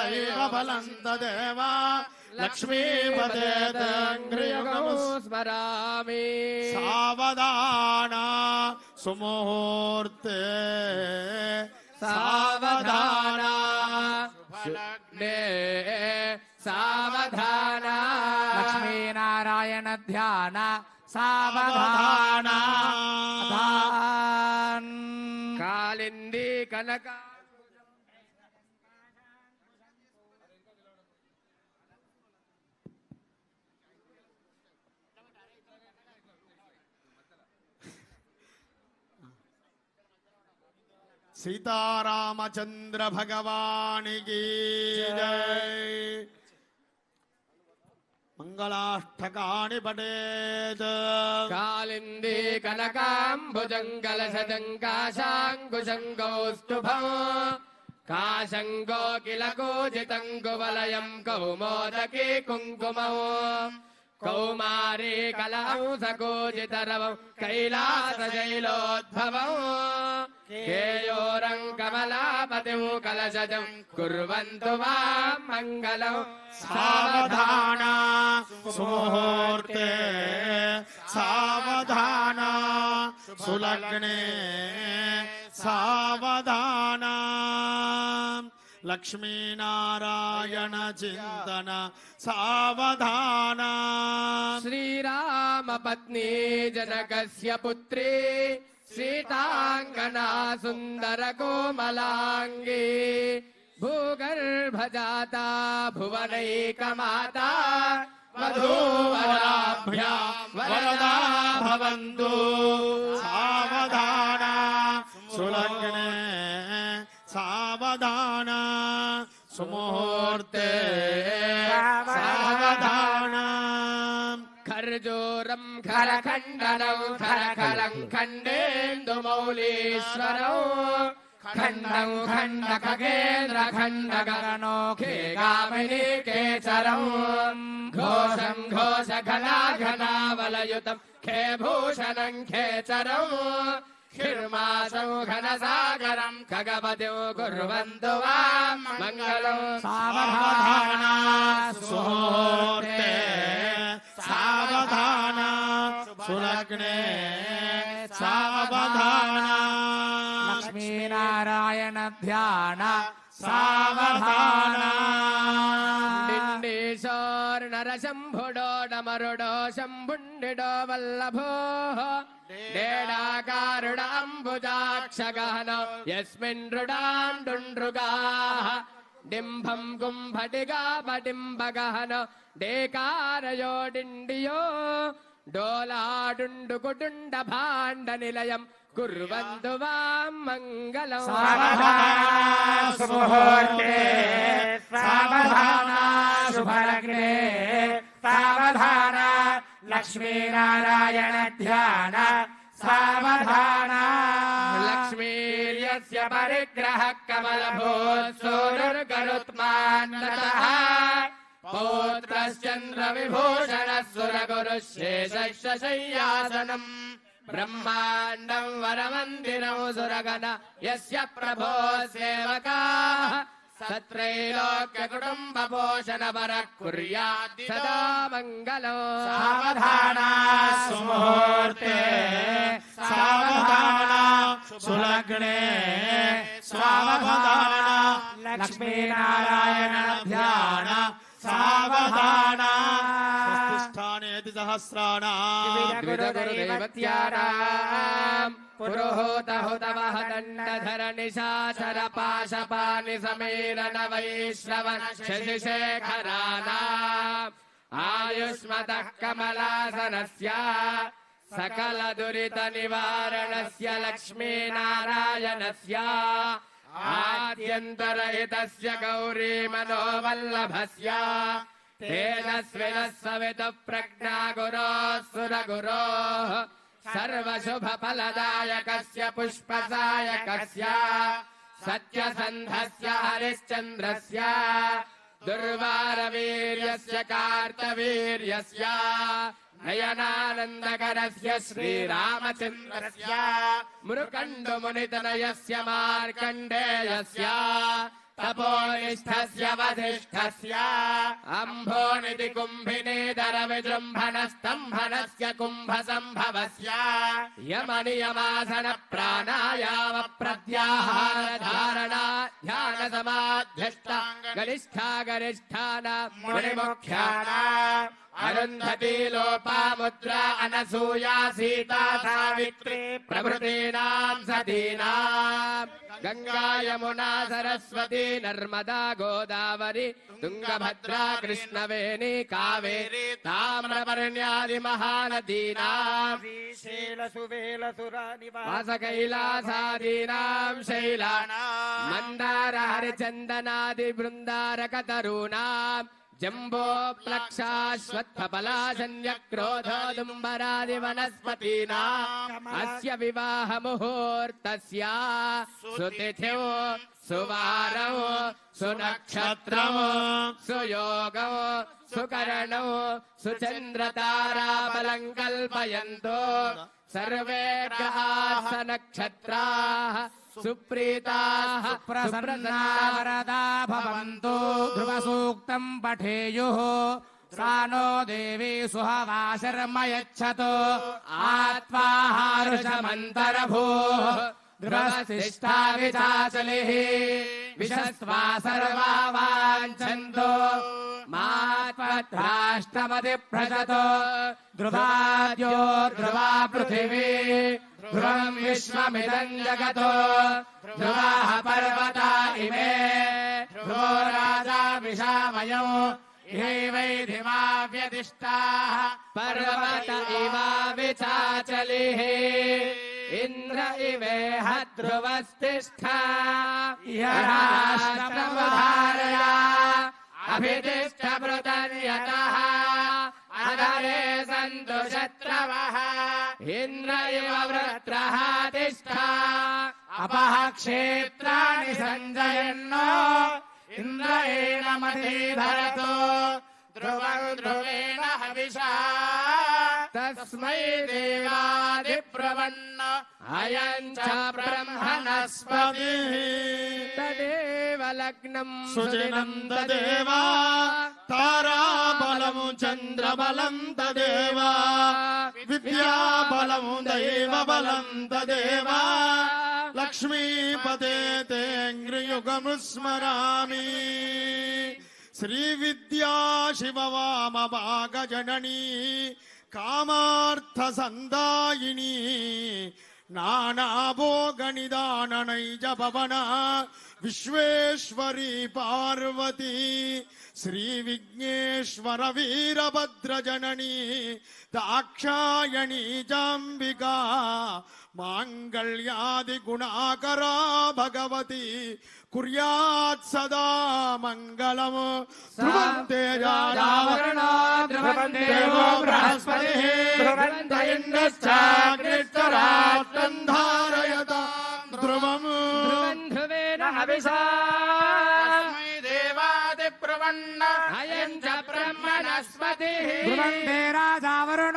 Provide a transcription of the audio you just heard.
तदैव फलं तदेव लक्ष्मीपतेऽङ्घ्रियुगं स्मरामि सावधान सुमुहूर्ते सावधान सावधान लक्ष्मीनारायण ध्यान सावधान कालिंदी कनक सीतारामचंद्र भगवान की जय। मंगलाष्टकानि पठेत् कालिंदी कनकाम्बुजङ्गलशजङ्काशाङ्कुशङ्कौस्तुभम् काशङ्कोकिलकूजितङ्कुवलयं कौमोदकी कुङ्कुमौ कौमारी कलहंसकूजितरवं कैलासशैलोद्भवौ केयोरं कमलापतिं कलशजं कुर्वन्तु वां मङ्गलम् सावधान सुमुहूर्ते सावधान सुलग्ने सावधान लक्ष्मीनारायण चिंतन सावधान श्रीराम पत्नी जनकस्य पुत्री सीतांगना सुंदर कोमलांगी भूगर्भजाता भुवनैकमाता वधूवराभ्यां वरदा भवन्तु सावधान सुलग्ने सावधान सुमुहूर्ते सावधान खर्जूरं खरखण्डनं खरखलं खण्डेन्दुमौलीश्वरौ खण्डं खण्डखगेन्द्र खण्डकरणो खे गामिनी केचरौ घोषं घोषघनाघनावलयुतं खे भूषणं खेचरौ खिर्मासौ घनसागरं खगपतिं कुर्वन्तु वां मङ्गलम् सावधान सुमुहूर्ते सावधान सुलग्ने सावधान लक्ष्मीनारायण ध्यान सावधान नरशम्भुडो डमरुडो शम्भुण्डिडो वल्लभो डेडाकारुडाम्बुजाक्षगहनो यस्मिन् रुडाण्डुण्डृगाः डिम्भं कुम्भटिगापटिम्बगहनो डेकारयो डिण्डियो डोलाडुण्डुकुटुण्डभाण्डनिलयम् कुर्वन्तु वां मङ्गलम् सावधान सुमुहूर्ते सावधान शुभलग्ने सावधान लक्ष्मीनारायण ध्यान सावधान लक्ष्मीर्यस्य परिग्रहः कमलभूत् सूनुर्गरुत्मान्नतः पौत्रश्चन्द्रविभूषणः सुरगुरुः शेषस्य शय्यासनम् ब्रह्माण्डं वरमन्दिरं सुरगण यस्य प्रभो सेवकाः सत्रैलोक्यकुटुम्बपोषणपरः कुर्यात् सदा मङ्गलम् सावधान सुमुहूर्ते सावधान सुलग्ने सावधान लक्ष्मीनारायण ध्यान सावधान प्रतिष्ठानेति सहस्राणाम् द्विजगुरुदैवत्यानाम् पुरोहोतहुतवः दण्डधर निशाचर पाशपानि समीरन वैश्रवण शशिशेखराणाम् आयुष्मतः कमलासनस्य सकल दुरित निवारणस्य लक्ष्मीनारायणस्य आद्यन्तरहितस्य गौरी मनोवल्लभस्य तेजस्विनः सवितुः प्रज्ञा गुरोः सुरगुरोः सर्वशुभफलदायकस्य पुष्पसायकस्य सत्यसन्धस्य हरिश्चन्द्रस्य दुर्वारवीर्यस्य कार्तवीर्यस्य नयनानन्दकरस्य श्रीरामचन्द्रस्य मृकण्डमुनितनयस्य मार्कण्डेयस्य तपोनिष्ठस्य वसिष्ठस्य अम्भोनिधि कुम्भिनेदर विजृम्भणस्तम्भनस्य कुम्भसम्भवस्य यमनियमासन प्राणायाम प्रत्याहार धारणा ध्यान समाध्यष्टाङ्ग गरिष्ठा गरिष्ठान मुनिमुख्याना अरुन्धती लोपामुद्रा अनसूया सीता सावित्री प्रभृतीनां सतीनां गंगा यमुना सरस्वती नर्मदा गोदावरी तुंगभद्रा कृष्णवेणी कावेरी ताम्रपर्ण्यादि महानदीनां वासकैलासादीनां शैलानां मन्दार हरिचन्दनादि बृन्दारकतरूणां जम्बो प्लक्षाश्वत्थपलाशन्यक्रोधोदुम्बरादि वनस्पतीनाम् अस्य विवाह मुहूर्तस्य सुतिथौ सुवारौ सुनक्षत्रौ सुयोगौ सुकरणौ सुचन्द्रताराबलं कल्पयन्तो सर्वे ग्रहाः नक्षत्राः सुप्रीताः सुप्रसन्ना वरदा भवन्तु ध्रुवसूक्तं पठेयुः सा नो देवी सुहवा शर्म यच्छतु आत्वाहारुषमन्तरभूः ध्रुवस्तिष्ठा विचाचलिः विशस्वा सर्वा वाञ्छन्तो मात्वद्राष्टमधिप्रशतो ध्रुवाद्यो ध्रुवा पृथिवी ध्रुवं विश्वमिदं जगतो ध्रुवाः पर्वता इमे ध्रुवो राजा विशामयो इहैवैधिमा व्यदिष्टाः पर्वत इवा विचाचलिः इन्द्र इवेह ध्रुवस्तिष्ठा राष्ट्रमुधारया अभितिष्ठ पृतन्यतः अधरे सन्तु शत्रवः इन्द्र इव वृत्रः तिष्ठा अपः क्षेत्राणि सञ्जयन्नो इन्द्रेण मधीधरतो ध्रुवं ध्रुवेण हविषा तस्मै देवादिब्रवन् अयं च ब्रह्मणस्पतिः तदेव लग्नं सुदिनं तदेव ताराबलं चन्द्रबलं तदेव विद्याबलं दैवबलं तदेव लक्ष्मीपते तेऽङ्घ्रियुगमुस्मरामि श्रीविद्या शिववामभागजननी कामार्थसन्दायिनी नानाभोगनिदाननैज भवना विश्वेश्वरी पार्वती श्रीविघ्नेश्वर वीरभद्रजननी दाक्षायणी जाम्बिका माङ्गल्यादि गुणाकरा भगवती कुर्यात् सदा मङ्गलम् ध्रुवन्ते राजावरणो ध्रुवन्ते देवो बृहस्पतिः ध्रुवन्त इन्द्रश्चाग्निश्चराष्ट्रं धारयतां ध्रुवम् ध्रुवेण हविषा देवादिब्रवन् अयं च ब्रह्मणस्पतिः ध्रुवन्ते राजावरुणो